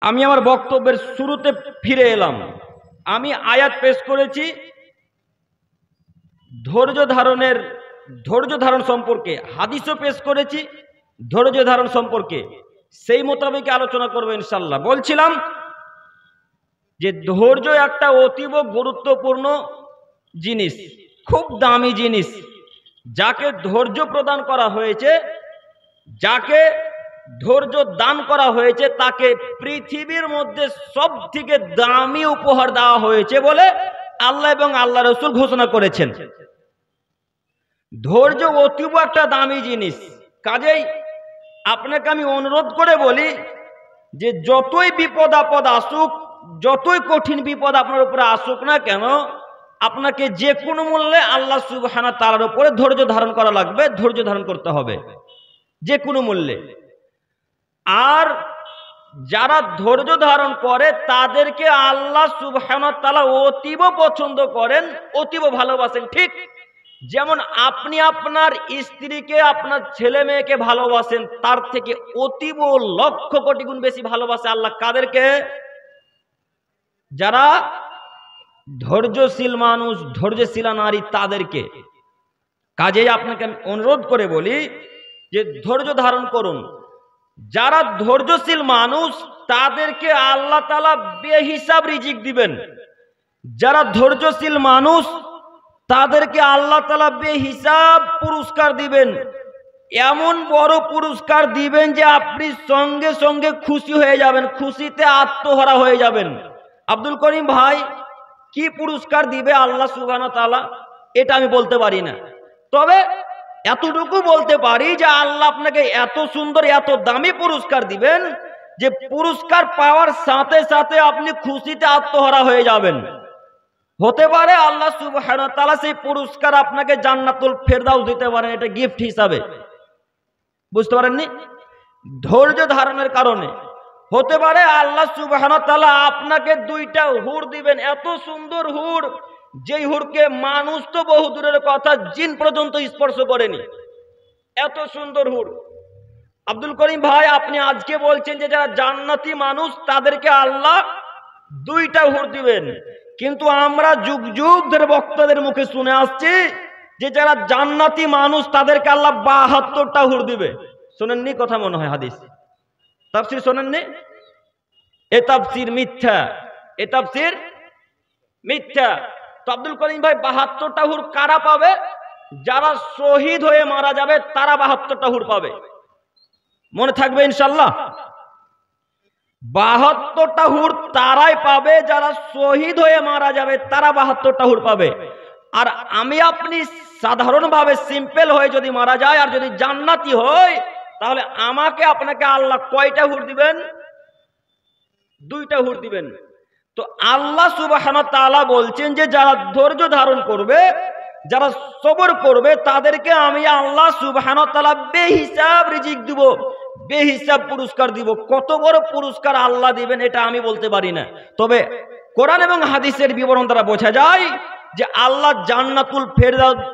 আমি আমার বক্তব্যের শুরুতে ফিরে এলাম। আমি আয়াত পেশ করেছি ধৈর্য ধারণ সম্পর্কে, হাদিসও পেশ করেছি ধৈর্য ধারণ সম্পর্কে। সেই মোতাবেক আলোচনা করবো ইনশাল্লাহ। বলছিলাম যে ধৈর্য একটা অতীব গুরুত্বপূর্ণ জিনিস, খুব দামি জিনিস। যাকে ধৈর্য প্রদান করা হয়েছে, যাকে ধৈর্য দান করা হয়েছে, তাকে পৃথিবীর মধ্যে সব থেকে দামি উপহার দেওয়া হয়েছে বলে আল্লাহ এবং আল্লাহ রাসূল ঘোষণা করেছেন। ধৈর্য অতীব একটা দামি জিনিস। কাজেই আপনাকে আমি অনুরোধ করে বলি যে যতই বিপদ আপদ আসুক, যতই কঠিন বিপদ আপনার উপরে আসুক না কেন, আপনাকে যে কোনো মূল্যে আল্লাহ সুবহানাহু ওয়া তাআলার উপরে ধৈর্য ধারণ করা লাগবে, ধৈর্য ধারণ করতে হবে যে কোনো মূল্যে। আর যারা ধৈর্য ধারণ করে তাদেরকে আল্লাহ সুবহানাহু ওয়া তাআলা অতীব পছন্দ করেন, অতীব ভালোবাসেন। ঠিক যেমন আপনি আপনার স্ত্রীকে, আপনার ছেলে মেয়েকে ভালোবাসেন, তার থেকে অতীব লক্ষ কোটি গুণ বেশি ভালোবাসে আল্লাহ কাদেরকে? যারা ধৈর্যশীল মানুষ, ধৈর্যশীলা নারী, তাদেরকে। কাজেই আপনাকে আমি অনুরোধ করে বলি যে ধৈর্য ধারণ করুন। যারা ধৈর্যশীল মানুষ তাদেরকে আল্লাহ তাআলা বেহিসাব রিজিক দিবেন। যারা ধৈর্যশীল মানুষ তাদেরকে আল্লাহ তাআলা বেহিসাব পুরস্কার দিবেন। এমন বড় পুরস্কার দিবেন যে আপনি সঙ্গে সঙ্গে খুশি হয়ে যাবেন, খুশিতে আত্মহারা হয়ে যাবেন। আব্দুল করিম ভাই, কি পুরস্কার দিবে আল্লাহ সুবহানাহু ওয়া তাআলা এটা আমি বলতে পারি না, তবে এতটুকু বলতে পারি যে আল্লাহ আপনাকে এত সুন্দর, এত দামি পুরস্কার দিবেন যে পুরস্কার পাওয়ার সাথে সাথে আপনি খুশিতে আত্মহারা হয়ে যাবেন। হতে পারে আল্লাহ সুবহানাহু ওয়া তাআলা সেই পুরস্কার আপনাকে জান্নাতুল ফেরদাউস দিতে পারেন, এটা গিফট হিসাবে। বুঝতে পারেননি? ধৈর্য ধারণের কারণে হতে পারে আল্লাহ সুবহানাহু ওয়া তাআলা আপনাকে দুইটা হুর দিবেন, এত সুন্দর হুর, যেই হুরকে মানুষ তো বহু দূরের কথা, জিন পর্যন্ত স্পর্শ করেনি, এত সুন্দর হুর। আব্দুল করিম ভাই, আপনি আজকে বলছেন যে যারা জান্নাতি মানুষ তাদেরকে আল্লাহ দুইটা হুর দিবেন, কিন্তু আমরা যুগ যুগ ধরে বক্তাদের মুখে শুনে আসছি যে যারা জান্নাতি মানুষ তাদেরকে আল্লাহ ৭২টা হুর দিবে। শোনেননি কথা? মনে হয় হাদিস তাফসীর শোনেননি? এ তাফসীর মিথ্যা, এ তাফসীর মিথ্যা। তো আব্দুল করিম ভাই, ৭২টা হুর কারা পাবে? যারা শহীদ হয়ে মারা যাবে তারা ৭২টা হুর পাবে। মনে থাকবে ইনশাআল্লাহ। ৭২টা হুর তারাই পাবে যারা শহীদ হয়ে মারা যাবে, তারা ৭২টা হুর পাবে। আর আমি আপনি সাধারণভাবে সিম্পল হয়ে যদি মারা যায় আর যদি জান্নাতি হয়, তাহলে আমাকে আপনাকে আল্লাহ কয়টা হুর দিবেন? দুইটা হুর দিবেন। তো আল্লাহ সুবহানাহু ওয়া তাআলা বলছেন যে যারা ধৈর্য ধারণ করবে, যারা সবর করবে, তাদেরকে আমি আল্লাহ সুবহানাহু ওয়া তাআলা বেহিসাব রিজিক দিব, বেহিসাব পুরস্কার দিব। কত বড় পুরস্কার আল্লাহ দিবেন এটা আমি বলতে পারি না, তবে কোরআন এবং হাদিসের বিবরণ দ্বারা বোঝা যায় যে আল্লাহ জান্নাতুল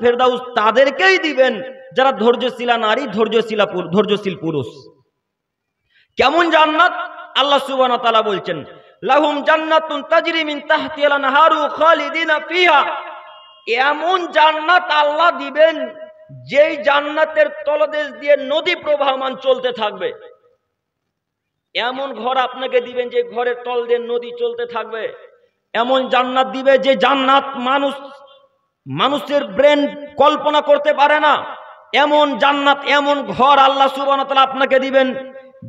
ফেরদাউস তাদেরকেই দিবেন যারা ধৈর্যশীলা নারী, ধৈর্যশীল পুরুষ। কেমন জান্নাত? আল্লাহ সুবহানাহু ওয়া তাআলা বলছেন, লাহুম জান্নাতুন তাজরি মিন তাহতিহাল আনহারু খালিদিনা ফিহা। এমন জান্নাত আল্লাহ দিবেন যেই জান্নাতের তলদেশ দিয়ে নদী প্রবাহমান চলতে থাকবে। এমন ঘর আপনাকে দিবেন যে ঘরের তল দিয়ে নদী চলতে থাকবে। এমন জান্নাত দিবে যে জান্নাত মানুষের ব্রেন কল্পনা করতে পারে না। এমন জান্নাত, এমন ঘর আল্লাহ সুবহানাহু ওয়া তাআলা আপনাকে দিবেন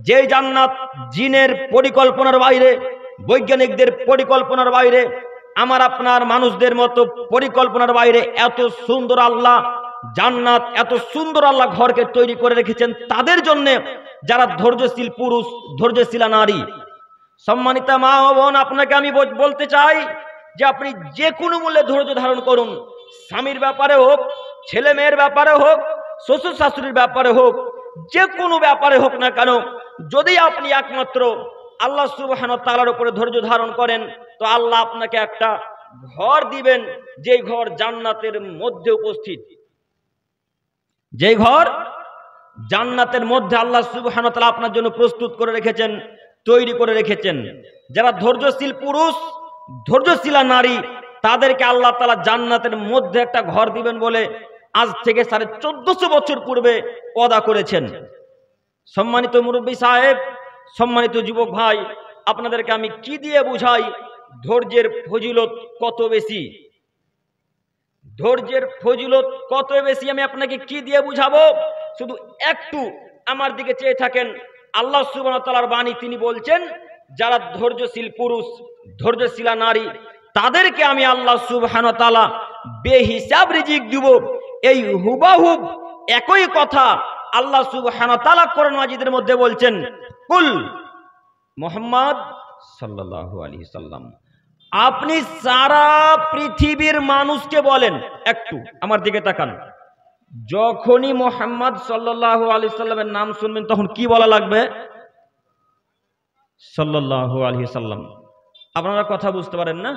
যে জান্নাত জিনের পরিকল্পনার বাইরে, বৈজ্ঞানিকদের পরিকল্পনার বাইরে, আমার আপনার মানুষদের মতো পরিকল্পনার বাইরে। এত সুন্দর আল্লাহ জান্নাত, এত সুন্দর আল্লাহ ঘরকে তৈরি করে রেখেছেন তাদের জন্য যারা ধৈর্যশীল পুরুষ, ধৈর্যশীলা নারী। সম্মানিত মা ও বোন, আপনাকে আমি বলতে চাই যে আপনি যে কোনো মূল্যে ধৈর্য ধারণ করুন। স্বামীর ব্যাপারে হোক, ছেলে মেয়ের ব্যাপারে হোক, শ্বশুর শাশুড়ির ব্যাপারে হোক, যে কোনো ব্যাপারে হোক না কেন, যদি আপনি একমাত্র আল্লাহ সুবহানাহু ওয়া তাআলার উপরে ধৈর্য ধারণ করেন, তো আল্লাহ আপনাকে একটা ঘর দিবেন, যেই ঘর জান্নাতের মধ্যে উপস্থিত, যেই ঘর জান্নাতের মধ্যে আল্লাহ সুবহানাহু ওয়া তাআলা আপনার জন্য প্রস্তুত করে রেখেছেন। তৈরি করে রেখেছেন। যারা ধৈর্যশীল পুরুষ, ধৈর্যশীলা নারী, তাদেরকে আল্লাহ তাআলা জান্নাতের মধ্যে একটা ঘর দিবেন বলে আজ থেকে 1450 বছর পূর্বে ওয়াদা করেছেন। সম্মানিত মুরব্বী সাহেব, সম্মানিত যুবক ভাই, আপনাদেরকে আমি কি দিয়ে বুঝাই ধৈর্যের ফজিলত কত বেশি? ধৈর্যের ফজিলত কত বেশি আমি আপনাকে কি দিয়ে বুঝাবো? শুধু একটু আমার দিকে চেয়ে থাকেন। আল্লাহ সুবহানাহু ওয়া তাআলার বাণী, তিনি বলছেন যারা ধৈর্যশীল পুরুষ, ধৈর্যশীলা নারী, তাদেরকে আমি আল্লাহ সুবহানাহু ওয়া তাআলা বেহিসাব রিজিক দিব। এই হুবাহুব একই কথা আল্লাহ সুবহানাহু ওয়া তাআলা কোরআন মাজিদের মধ্যে বলছেন, কুল মুহাম্মদ সাল্লাল্লাহু আলাইহি সাল্লাম, আপনি সারা পৃথিবীর মানুষকে বলেন, একটু আমার দিকে তাকান, যখনই মুহাম্মদ সাল্লাল্লাহু আলাইহি সাল্লামের নাম শুনবেন তখন কি বলা লাগবে? সাল্লাল্লাহু আলাইহি সাল্লাম। আপনারা কথা বুঝতে পারেন না?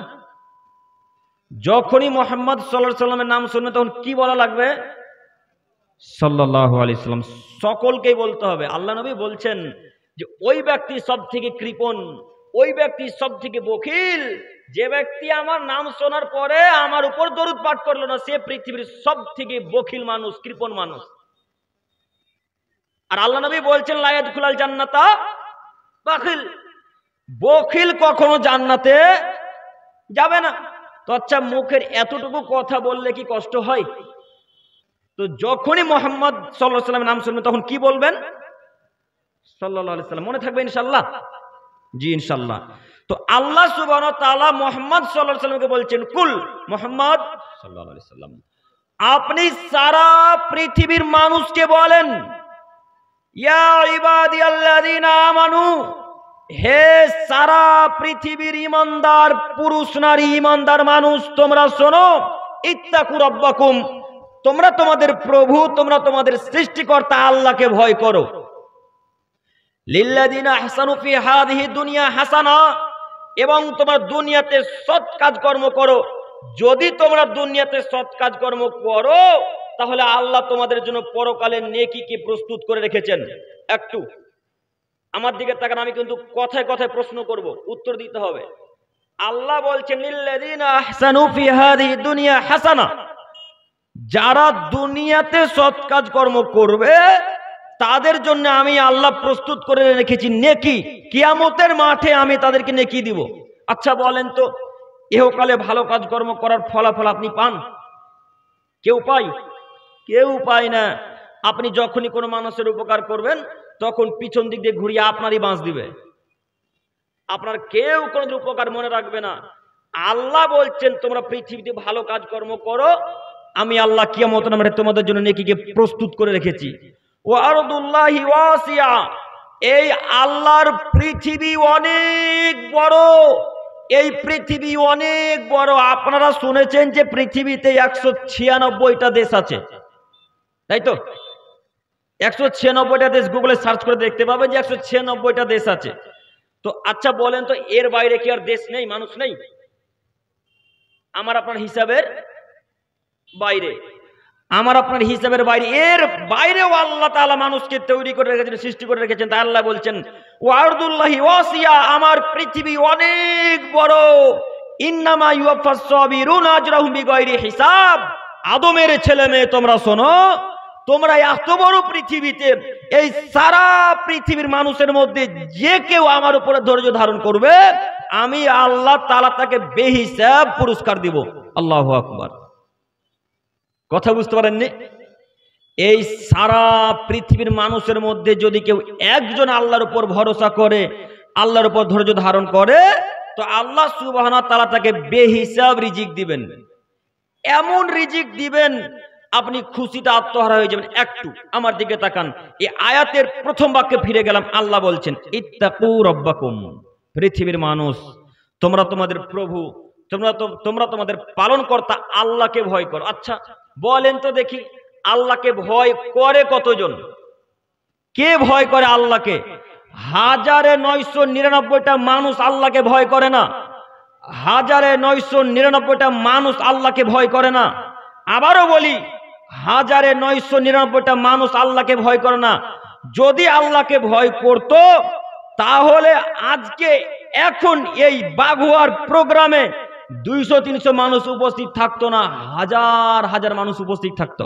যখনই মুহাম্মদ সাল্লাল্লাহু আলাইহি সাল্লামের নাম শুনবেন তখন কি বলা লাগবে? সাল্লাল্লাহু আলাইহি সাল্লাম। সকলকেই বলতে হবে। আল্লাহ নবী বলছেন যে ওই ব্যক্তি সব থেকে কৃপণ, ওই ব্যক্তি সব থেকে বখিল, যে ব্যক্তি আমার নাম শোনার পরে আমার উপর দরুদ পাঠ করলো না, সে পৃথিবীর সব থেকে বখিল মানুষ, কৃপণ মানুষ। আর আল্লাহ নবী বলছেন লা ইয়াদখুলাল জান্নাতা বাখিল, বখিল কখনো জান্নাতে যাবে না। তো আচ্ছা, মুখের এতটুকু কথা বললে কি কষ্ট হয়? তো যখনই মুহাম্মদ সাল্লাল্লাহু আলাইহি সাল্লামের নাম শুনবেন তখন কি বলবেন? সাল্লাল্লাহু আলাইহি সাল্লাম। মনে থাকবে ইনশাআল্লাহ? জি ইনশাআল্লাহ। তো আল্লাহ সুবহানাহু ওয়া তাআলা মুহাম্মদ সাল্লাল্লাহু আলাইহি সাল্লামকে বলছেন, কুল মুহাম্মদ সাল্লাল্লাহু আলাইহি সাল্লাম, আপনি সারা পৃথিবীর মানুষকে বলেন, ইয়া ইবাদিয়াল্লাযীনা আমানু, হে সারা পৃথিবীর ঈমানদার পুরুষ নারী, ঈমানদার মানুষ, তোমরা শোনো, ইত্তাকু রাব্বাকুম, তোমরা তোমাদের প্রভু, তোমরা তোমাদের সৃষ্টিকর্তা আল্লাহকে ভয় করো। লিল্লাযীনা আহসানু ফি হাযিহি দুনিয়া হাসানা, এবং তোমরা দুনিয়াতে সৎ কাজকর্ম করো। যদি তোমরা দুনিয়াতে সৎ কাজকর্ম করো তাহলে আল্লাহ তোমাদের জন্য পরকালের নেকিকে প্রস্তুত করে রেখেছেন। একটু আমার দিকে তাকান, আমি কিন্তু কথায় কথায় প্রশ্ন করব, উত্তর দিতে হবে। আল্লাহ বলছেন লিল্লাযীনা আহসানু ফি হাযিহি দুনিয়া হাসানা, যারা দুনিয়াতে সৎ কাজকর্ম করবে তাদের জন্য আমি আল্লাহ প্রস্তুত করে রেখেছি নেকি। কিয়ামতের মাঠে আমি তাদেরকে নেকি দিব। আচ্ছা বলেন তো, ইহকালে ভালো কাজকর্ম করার ফলাফল আপনি পান? কেউ পায়? কেউ পায় না। আপনি যখনই কোনো মানুষের উপকার করবেন তখন পিছন দিক দিয়ে ঘুরিয়ে আপনারই বাঁশ দিবে, আপনার কেউ কোনো উপকার মনে রাখবে না। আল্লাহ বলছেন তোমরা পৃথিবীতে ভালো কাজকর্ম করো, আমি আল্লাহ কিয়ামতের মাঠে তোমাদের জন্য নেকিকে প্রস্তুত করে রেখেছি। ওয়া আরদুল্লাহি ওয়াসিয়া, এই আল্লাহর পৃথিবী অনেক বড়, এই পৃথিবী অনেক বড়। আপনারা শুনেছেন যে পৃথিবীতে 196টা দেশ আছে, তাই তো? 196টা দেশ, গুগলে সার্চ করে দেখতে পাবেন যে 196টা দেশ আছে। তো আচ্ছা বলেন তো, এর বাইরে কি আর দেশ নেই, মানুষ নেই? আমার আপনার হিসাবের বাইরে, আমার আপনার হিসাবের বাইরে, এর বাইরেও আল্লাহ তাআলা মানুষকে তৈরি করে রেখেছেন, সৃষ্টি করে রেখেছেন। তাই আল্লাহ বলছেন ওয়া আরদুল্লাহি ওয়াসিয়া, আমার পৃথিবী অনেক বড়। ইন্নামা ইউওয়াফাস সাবিরুনা আজরাহুম বিগাইরি হিসাব। আদমের ছেলে মেয়ে তোমরা শোনো, তোমরা এত বড় পৃথিবীতে, এই সারা পৃথিবীর মানুষের মধ্যে যে কেউ আমার উপরে ধৈর্য ধারণ করবে, আমি আল্লাহ তাআলা তাকে বেহিসাব পুরস্কার দিব। আল্লাহু আকবার। কথা বুঝতে পারেননি? এই সারা পৃথিবীর মানুষের মধ্যে যদি কেউ একজন আল্লাহর উপর ভরসা করে, আল্লাহর উপর ধৈর্য ধারণ করে, তো আল্লাহ সুবহানাহু ওয়া তাআলা তাকে বেহিসাব রিজিক দিবেন। এমন রিজিক দিবেন আপনি খুশিতে আত্মহারা হয়ে যাবেন। একটু আমার দিকে তাকান, এই আয়াতের প্রথম বাক্যে ফিরে গেলাম। আল্লাহ বলছেন ইত্তাকু রাব্বাকুম, পৃথিবীর মানুষ তোমরা তোমাদের প্রভু, তোমরা তোমাদের পালনকর্তা আল্লাহকে ভয় করো। আচ্ছা বলেন তো দেখি, আল্লাহকে ভয় করে কতজন? কে ভয় করে আল্লাহকে? 1999টা মানুষ আল্লাহকে ভয় করে না। 1999টা মানুষ আল্লাহকে ভয় করে না। আবারও বলি, 1999টা মানুষ আল্লাহকে ভয় করে না। যদি আল্লাহকে ভয় করত তাহলে আজকে এখন এই বাগুয়ার প্রোগ্রামে 200-300 মানুষ উপস্থিত থাকতো না, হাজার হাজার মানুষ উপস্থিত থাকতো,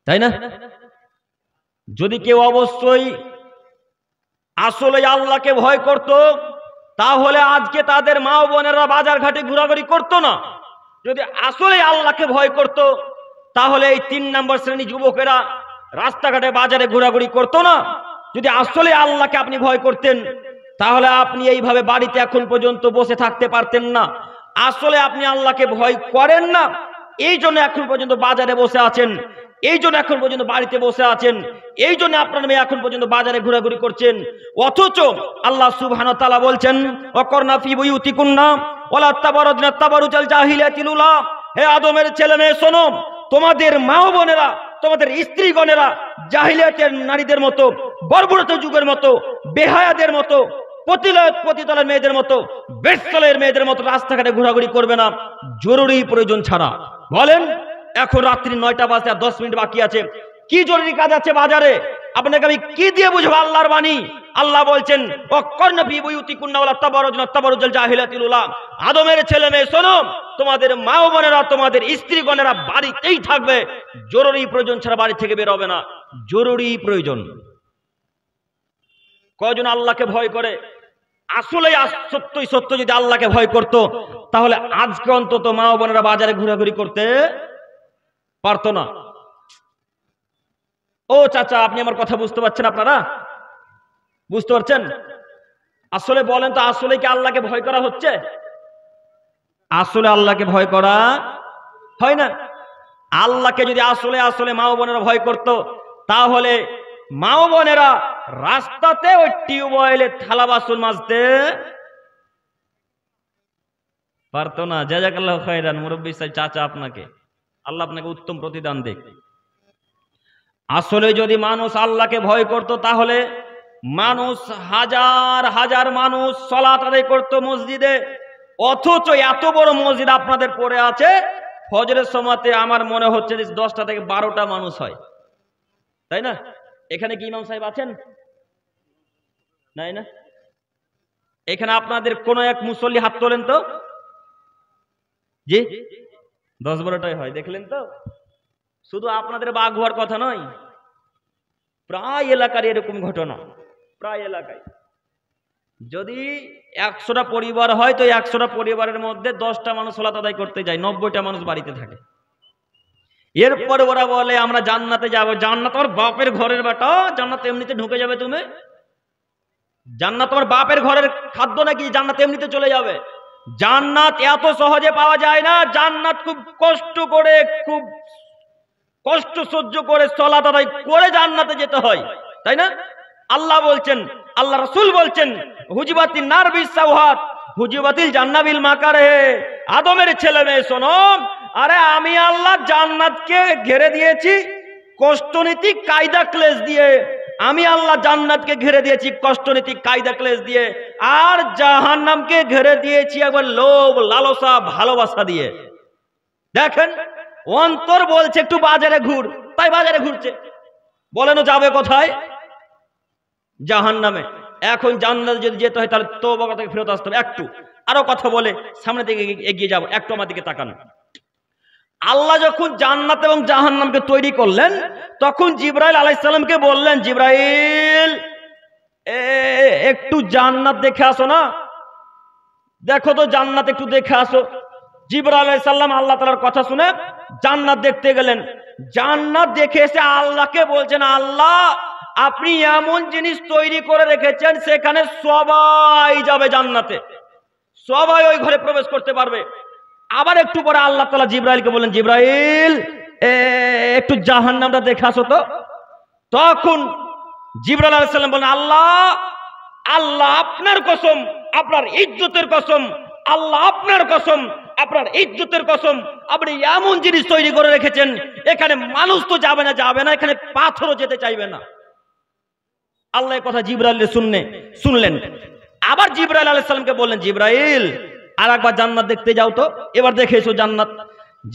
তাই না? যদি কেউ অবশ্যই আসলে আল্লাহকে ভয় করত, তাহলে আজকে তাদের মা ও বোনেরা বাজার ঘাটে ঘোরাঘুরি করতো না। যদি আসলে আল্লাহকে ভয় করত, তাহলে এই 3 নম্বর শ্রেণী যুবকেরা রাস্তাঘাটে বাজারে ঘোরাঘুরি করতো না। যদি আসলে আল্লাহকে আপনি ভয় করতেন, তাহলে আপনি এইভাবে বাড়িতে এখন পর্যন্ত বসে থাকতে পারতেন না। আসলে আপনি আল্লাহকে ভয় করেন না, এই জন্য এখন পর্যন্ত বাজারে বসে আছেন, এই জন্য এখন পর্যন্ত বাড়িতে বসে আছেন, এই জন্য আপনার মেয়ে এখন পর্যন্ত বাজারে ঘোরাঘুরি করছেন। অথচ আল্লাহ সুবহানাহু ওয়া তাআলা বলছেন, ওয়াকরনা ফি বুয়ুতিকুন্না ওয়ালা তাবারুজনা তাবারুজাল জাহিলিয়াতিল উলা। হে আদমের ছেলে মেয়ে শোনো, তোমাদের মা ও বোনেরা, তোমাদের স্ত্রীগণেরা জাহিলিয়াতের নারীদের মতো, বর্বরতা যুগের মতো, বেহায়াদের মতো, পতিতালয়ের মেয়েদের মতো, বেশ্যালয়ের মেয়েদের মতো রাস্তাঘাটে ঘোরাঘুরি করবে না, জরুরি প্রয়োজন ছাড়া। বলেন, এখন রাত্রি 9টা বাজে আর 10 মিনিট বাকি আছে, কি জরুরি কাজ আছে বাজারে? আপনাকে আমি কি দিয়ে বুঝবো আল্লাহর বাণী? আল্লাহ বলছেন, ওয়াকরনা ফি বুয়ুতিকুন্না ওয়ালা তাবারুজনা তাবারুজাল জাহিলিয়াতিল উলা। আদমের ছেলে মেয়ে শোনো, তোমাদের মা ও বোনেরা, তোমাদের স্ত্রীগণেরা বাড়িতেই থাকবে, জরুরি প্রয়োজন ছাড়া বাড়ি থেকে বের হবে না। জরুরি প্রয়োজন। কয়জন আল্লাহকে ভয় করে? আসলে সত্যই সত্য যদি আল্লাহকে ভয় করত, তাহলে আজকে অন্তত মা ও বোনেরা বাজারে ঘোরাঘুরি করতে পারতো না। ও চাচা, আপনি আমার কথা বুঝতে পারছেন? আপনারা বুঝতে পারছেন? আসলে বলেন তো, আসলে কি আল্লাহকে ভয় করা হচ্ছে? আসলে আল্লাহকে ভয় করা হয় না। আল্লাহকে যদি আসলে আসলে মা ও বোনেরা ভয় করত, তাহলে মা ও বোনেরা রাস্তাতে ওই টিউবওয়েলে থালা বাসন মাজতে পারতো না। জাযাকাল্লাহু খায়রান মুরব্বী সাহেব, চাচা আপনাকে, আল্লাহ আপনাকে উত্তম প্রতিদান দেখ। আসলে যদি মানুষ আল্লাহকে ভয় করত, তাহলে মানুষ হাজার হাজার মানুষ সালাত আদায় করতো মসজিদে। অথচ এত বড় মসজিদ আপনাদের পড়ে আছে, ফজরের সময়তে আমার মনে হচ্ছে যে 10টা থেকে 12টা মানুষ হয়, তাই না? এখানে কি ইমাম সাহেব আছেন? নাই না? এখানে আপনাদের কোন এক মুসল্লি হাত তোলেন তো। জি, 10-12টাই হয়, দেখলেন তো? শুধু আপনাদের বাঘ হওয়ার কথা নয়, প্রায় এলাকার এরকম ঘটনা। প্রায় এলাকায় যদি 100টা পরিবার হয়, তো 100টা পরিবারের মধ্যে 10টা মানুষ সালাত আদায় করতে যায়, 90টা মানুষ বাড়িতে থাকে। এরপরে ওরা বলে আমরা জান্নাতে যাব। জান্নাত তোমার বাপের ঘরের বেটা, জান্নাত এমনিতে ঢুকে যাবে তুমি? জান্নাত তোমার বাপের ঘরের খাদ্য নাকি জান্নাত এমনিতে চলে যাবে? জান্নাত এত সহজে পাওয়া যায় না। জান্নাত খুব কষ্ট করে, খুব কষ্ট সহ্য করে, সালাত আদায় করে জান্নাতে যেতে হয়, তাই না? আল্লাহ বলছেন, আল্লাহ রাসূল বলছেন, হুজিবাতিন নার বিসাওহাত হুজিবাতিল জান্নাবিল মাকারে। আদমের ছেলে মেয়ে শোনো, আরে আমি আল্লাহ জান্নাতকে ঘিরে দিয়েছি কষ্টনীতি কায়দা ক্লেশ দিয়ে। আমি আল্লাহ জান্নাতকে ঘিরে দিয়েছি কষ্টনীতি কায়দা ক্লেশ দিয়ে, আর জাহান্নামকে ঘিরে দিয়েছি একবার লোভ লালসা ভালোবাসা দিয়ে। দেখেন, অন্তর বলছে একটু বাজারে ঘুর, তাই বাজারে ঘুরছে। বলেন যাবে কোথায়? জাহান্নামে। এখন জান্নাতে যদি যেতে হয়, তাহলে তওবা থেকে ফেরত আসতে হবে। একটু আরো কথা বলে সামনে দিকে এগিয়ে যাব, একটু আমার দিকে তাকান। আল্লাহ যখন জান্নাত এবং জাহান্নামকে তৈরি করলেন, তখন জিবরাইল আলাইহিস সালামকে বললেন, জিবরাইল একটু জান্নাত দেখে আসো না, দেখো তো জান্নাত একটু দেখে আসো। জিবরাইল আলাইহিস সালাম আল্লাহ তাআলার কথা শুনে জান্নাত দেখতে গেলেন। জান্নাত দেখে এসে আল্লাহকে বলছেন, আল্লাহ আপনি এমন জিনিস তৈরি করে রেখেছেন, সেখানে সবাই যাবে জান্নাতে, সবাই ওই ঘরে প্রবেশ করতে পারবে। আবার একটু পরে আল্লাহ তাআলা জিবরাইলকে বললেন, জিবরাইল একটু জাহান্নামটা দেখে আসো তো। তখন জিবরাইল আলাইহিস সালাম বলেন, আল্লাহ আল্লাহ আপনার কসম, আপনার ইজ্জতের কসম, আল্লাহ আপনার কসম, আপনার ইজ্জতের কসম, আপনি এমন জিনিস তৈরি করে রেখেছেন, এখানে মানুষ তো যাবে না, এখানে পাথরও যেতে চাইবে না। আল্লাহ এই কথা জিবরাইল শুনলেন। আবার জিবরাইল আলাইহিস সালামকে বললেন, জিবরাইল আর একবার জান্নাত দেখতে যাও তো, এবার দেখে এসো জান্নাত।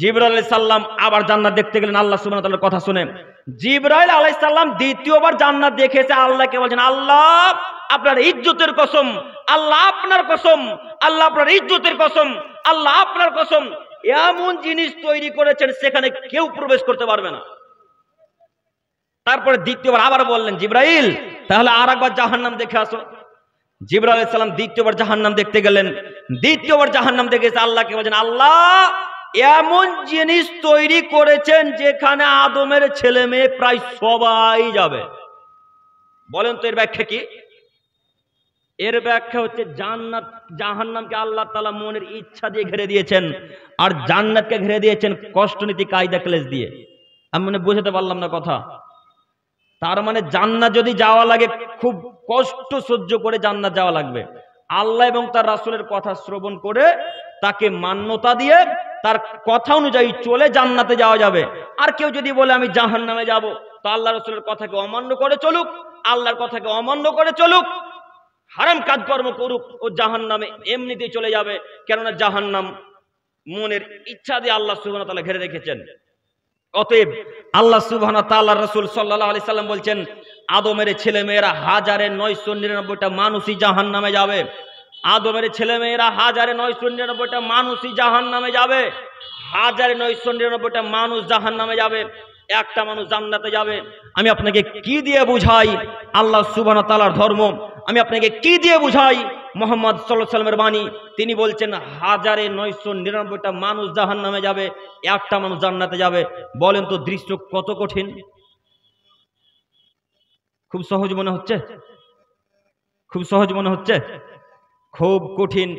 জিবরাইল আলাইহিস সালাম আবার জান্নাত দেখতে গেলেন আল্লাহ সুবহানাহু ওয়া তাআলার কথা শুনে। জিবরাইল আলাইহিস সালাম দ্বিতীয়বার জান্নাত দেখে এসে আল্লাহকে বলছেন, আল্লাহ আপনার ইজ্জতের কসম, আল্লাহ আপনার কসম, আল্লাহ আপনার ইজ্জতের কসম, আল্লাহ আপনার কসম, এমন জিনিস তৈরি করেছেন সেখানে কেউ প্রবেশ করতে পারবে না। তারপরে দ্বিতীয়বার আবার বললেন, জিবরাইল তাহলে আর একবার জাহান্নাম দেখে আসো। জিবরাইল আলাইহিস সালাম দ্বিতীয়বার জাহান্নাম দেখতে গেলেন। দ্বিতীয়বার জাহান্নাম দেখে এসে আল্লাহকে বলছেন, আল্লাহ এমন জিনিস তৈরি করেছেন যেখানে আদমের ছেলে মেয়ে প্রায় সবাই যাবে। বলেন তো এর ব্যাখ্যা কি? এর ব্যাখ্যা হচ্ছে জান্নাত জাহান্নামকে আল্লাহ তাআলা মনের ইচ্ছা দিয়ে ঘিরে দিয়েছেন, আর জান্নাতকে ঘিরে দিয়েছেন কষ্টনীতি কায়দা ক্লেশ দিয়ে। আমি মনে বুঝাতে পারলাম না কথা। তার মানে জান্নাত যদি যাওয়া লাগে খুব কষ্ট সহ্য করে জান্নাত যাওয়া লাগবে। আল্লাহ এবং তার রাসূলের কথা শ্রবণ করে তাকে মান্যতা দিয়ে তার কথা অনুযায়ী চলে জান্নাতে যাওয়া যাবে। আর কেউ যদি বলে আমি জাহান্নামে যাব, তো আল্লাহ রাসূলের কথাকে অমান্য করে চলুক, আল্লাহর কথাকে অমান্য করে চলুক, হারাম কাজকর্ম করুক, ও জাহান্নামে এমনিতেই চলে যাবে। কেননা জাহান্নাম মনের ইচ্ছা দিয়ে আল্লাহ সুবহানাহু ওয়া তাআলা ঘিরে রেখেছেন। অতএব আল্লাহ সুবহানাহু ওয়া তাআলা রাসূল সাল্লাল্লাহু আলাইহি সাল্লাম বলছেন, আদমের ছেলে মেয়েরা 1999টা মানুষই জাহান্নামে যাবে। আদমের ছেলে মেয়েরা 1999টা মানুষই জাহান্নামে যাবে। 1999টা মানুষ জাহান্নামে যাবে, একটা মানুষ জান্নাতে যাবে। আমি আপনাকে কি দিয়ে বুঝাই আল্লাহ সুবহানাহু ওয়া তাআলার ধর্ম? আমি আপনাকে কি দিয়ে বুঝাই মুহাম্মদ সাল্লাল্লাহু আলাইহি সাল্লামের বাণী? তিনি বলছেন 1999টা মানুষ জাহান্নামে যাবে, একটা মানুষ জান্নাতে যাবে। বলেন তো দৃশ্য কত কঠিন? খুব সহজ মনে হচ্ছে? খুব সহজ মনে হচ্ছে? খুব কঠিন।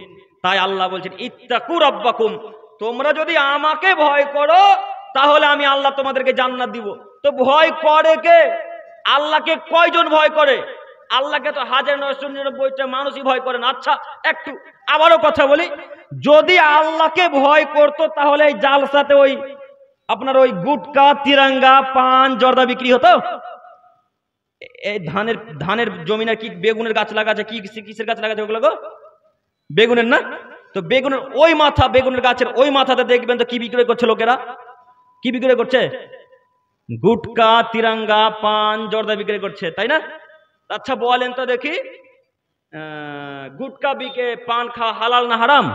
তাই আল্লাহ বলছেন, ইত্তাকু রাব্বাকুম, তোমরা যদি আমাকে ভয় করো তাহলে আমি আল্লাহ তোমাদেরকে জান্নাত দিব। তো ভয় করে কে? আল্লাহকে কয়জন ভয় করে? আল্লাহকে তো 1999টা মানুষই ভয় করে না। আচ্ছা একটু আবারও কথা বলি, যদি আল্লাহকে ভয় করতো তাহলে এই জালসাতে ওই আপনার ওই গুটকা, তিরঙ্গা, পান, জর্দা বিক্রি হতো? এই ধানের জমিনে কি বেগুনের গাছ লাগাছে? কি কিসের গাছ লাগাছে ওগুলো গো? বেগুনের না? তো বেগুনের ওই মাথা, বেগুনের গাছের ওই মাথাতে দেখবেন তো কি বিক্রয় করছে লোকেরা? কি বিক্রয় করছে? গুটকা, তিরঙ্গা, পান, জর্দা বিক্রয় করছে, তাই না? আচ্ছা বলেন তো দেখি, গুটকা বিকে পান খাওয়া হালাল না হারাম?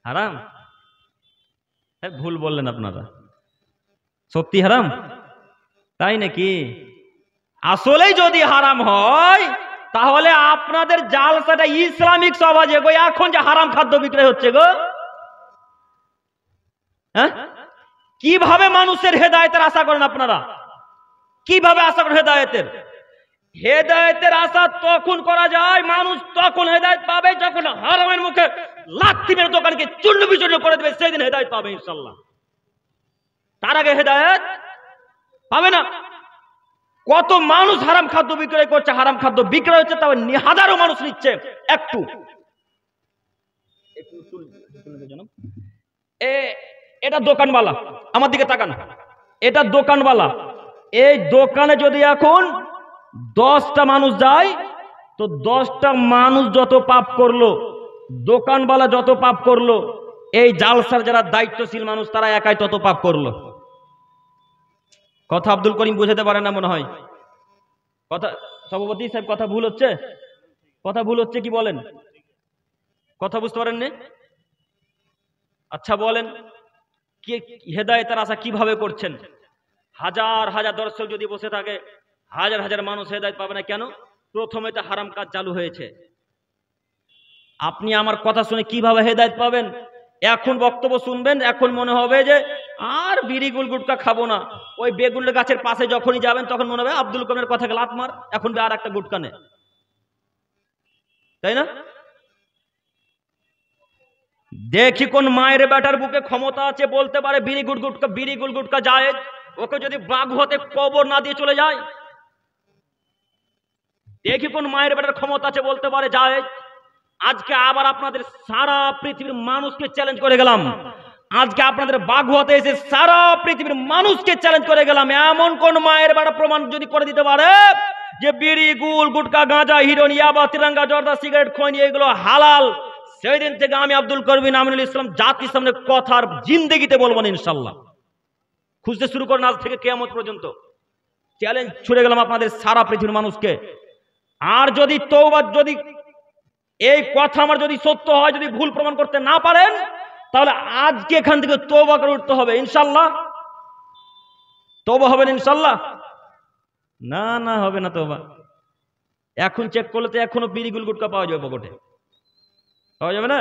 হারাম। ভুল বললেন আপনারা, সত্যি হারাম, তাই নাকি? আসলেই যদি হারাম হয় তাহলে আপনাদের জালসাটা ইসলামিক সমাজে গো এখন যে হারাম খাদ্য বিক্রয় হচ্ছে গো, হ্যাঁ? কিভাবে মানুষের হেদায়েতের আশা করেন আপনারা? কিভাবে আশা করেন হেদায়েতের? হেদায়েতের আশা তখন করা যায়, মানুষ তখন হেদায়েত পাবে যখন হারামের মুখে লাথি মেরে দোকানকে চূর্ণ বিচূর্ণ করে দেবে, সেই দিন হেদায়েত পাবে ইনশাআল্লাহ। তার আগে হেদায়েত পাবে না। কত মানুষ হারাম খাদ্য বিক্রয় করছে, হারাম খাদ্য বিক্রয় হচ্ছে, তাও হাজারো মানুষ নিচ্ছে। একটু এটা দোকানওয়ালা, আমার দিকে তাকান, এটা দোকানওয়ালা। এই দোকানে যদি এখন 10টা মানুষ যায়, তো 10টা মানুষ যত পাপ করলো, দোকানওয়ালা যত পাপ করলো, এই জালসার যারা দায়িত্বশীল মানুষ তারা একাই তত পাপ করলো। কথা আব্দুল করিম বুঝাতে পারে না মনে হয়। কথা সভাপতি সাহেব, কথা ভুল হচ্ছে, কথা ভুল হচ্ছে কি বলেন? কথা বুঝতে পারেননি? আচ্ছা বলেন, কি হেদায়েতের আশা কিভাবে করছেন? হাজার হাজার দর্শক যদি বসে থাকে, হাজার হাজার মানুষ হেদায়েত পাবে না কেন? প্রথমে তো হারাম কাজ চালু হয়েছে। আপনি আমার কথা শুনে কিভাবে হেদায়েত পাবেন? এখন বক্তব্য শুনবেন, এখন মনে হবে যে আর বিড়ি গুলগুটকা খাবো না। ওই বেগুনের গাছের পাশে যখনই যাবেন তখন মনে হবে আব্দুল করিমের কথাকে লাত মার, এখন আর একটা গুটকা নে, তাই না? দেখি কোন মায়ের বেটার বুকে ক্ষমতা আছে বলতে পারে বিড়ি গুলগুটকা জায়েজ, ওকে যদি বাঘ হতে কবর না দিয়ে চলে যায়। দেখি কোন মায়ের বেটার ক্ষমতা আছে বলতে পারে জায়েজ। আজকে আবার আপনাদের সারা পৃথিবীর মানুষকে চ্যালেঞ্জ করে গেলাম, আজকে আপনাদের বাগুয়াতে এসে সারা পৃথিবীর মানুষকে চ্যালেঞ্জ করে গেলাম, এমন কোন মায়ের বেটা প্রমাণ যদি করে দিতে পারে যে বিড়ি, গুল, গুটকা, গাঁজা, হিরোইন, ইয়াবা, তিরঙ্গা, জর্দা, সিগারেট, খৈনি এগুলো হালাল, সেই দিন থেকে আমি আব্দুল করিম আমিনুল ইসলাম জাতির সামনে কথার জিন্দেগিতে বলবো না ইনশাল্লাহ। খুঁজতে শুরু করেন আজ থেকে কিয়ামত পর্যন্ত। চ্যালেঞ্জ ছুড়ে গেলাম আপনাদের সারা পৃথিবীর মানুষকে। আর যদি তওবা, যদি এই কথা আমার যদি সত্য হয়, যদি ভুল প্রমাণ করতে না পারেন, তাহলে আজকে এখান থেকে তওবা করে উঠতে হবে ইনশাআল্লাহ। তওবা হবে না ইনশাআল্লাহ? না না, হবে না তওবা। এখন চেক করলে তো এখনো বিড়ি গুলগুটকা পাওয়া যাবে পকেটে, পাওয়া যাবে না?